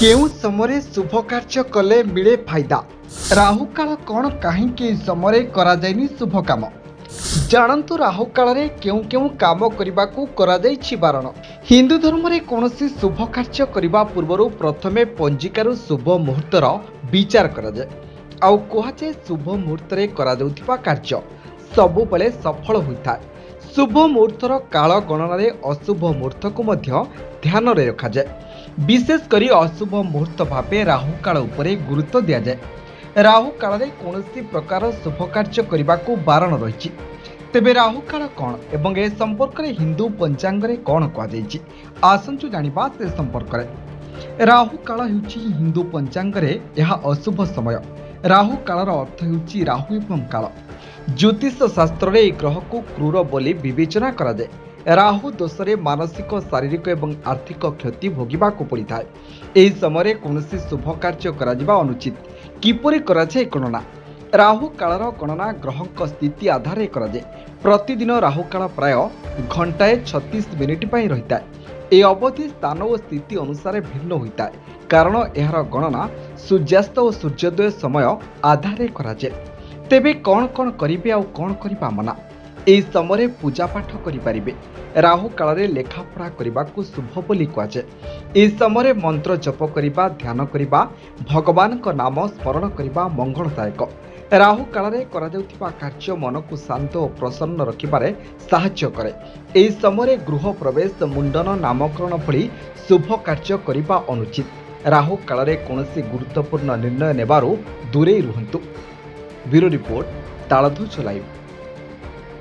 केउ समय शुभ कार्य कले मिले फायदा राहु काल कौन कहीं समय करा जायनि शुभ काम जानतु राहु काल रे केउ केउ काम करने को बारण। हिंदू धर्म रे कोनोसी शुभ कार्य करने पूर्व प्रथमे पंजिकार शुभ मुहूर्तर विचार करा जाय आउ कहुए शुभ मुहूर्त रे करा जाउथिबा कार्य सबुबले सफल होता है। शुभ मुहूर्तर काल गणना रे अशुभ मुहूर्त को मध्य ध्यान रे रखा जाए। विशेष करी अशुभ मुहूर्त भावे राहु काल उपरे गुरुत्व दिया जाए। राहु काल रे कोनोसी प्रकार शुभ कार्य करने को बारण रही। तेबे राहु काल कौन एवं ए संपर्क रे हिंदू पंचांग रे कौन कहुई आसंचु जानिबा से संपर्क रे। राहु काल हेउची हिंदू पंचांग रे यह अशुभ समय। राहु कालर अर्थ हेउची राहु एवं काल। ज्योतिष शास्त्र रे ग्रह को क्रूर बोली विवेचना करा जाए। राहु दोषरे मानसिक शारीरिक एवं आर्थिक क्षति भोगिबा को पड़ता है। एही समय कौनसी शुभ कार्य करा जिबा अनुचित। किपरि करा जाए गणना? राहु कालर गणना ग्रहक स्थिति आधार रे करा जाए। प्रतिदिन राहु काल प्राय घंटाए 36 मिनिट पई रहिता है। ए अवधि स्थान और स्थिति अनुसार भिन्न होता है कारण एहार गणना सूर्यास्त और सूर्योदय समय आधार रे करा जाए। तेबे कौन कौन करिवे आ कौन करिबा मना? एही समय पूजा पाठ करि परिबे। राहु काल रे लेखा पढ़ा करबा को शुभ बोली कहा जाए। एही समय मंत्र जप करिबा, ध्यान करिबा, भगवान को नाम स्मरण करिबा मंगलदायक। राहु काल रे करा जाउथिबा कार्य मन को शांत और प्रसन्न रखिबारे सहाय्य करे। एही समय गृह प्रवेश, मुंडन, नामकरण भली शुभ कार्य करिबा अनुचित। राहु काल रे कोनोसी गुरुत्वपूर्ण निर्णय नेबारो दूरे रुहंतु। Bureau report, Taladhwaj live.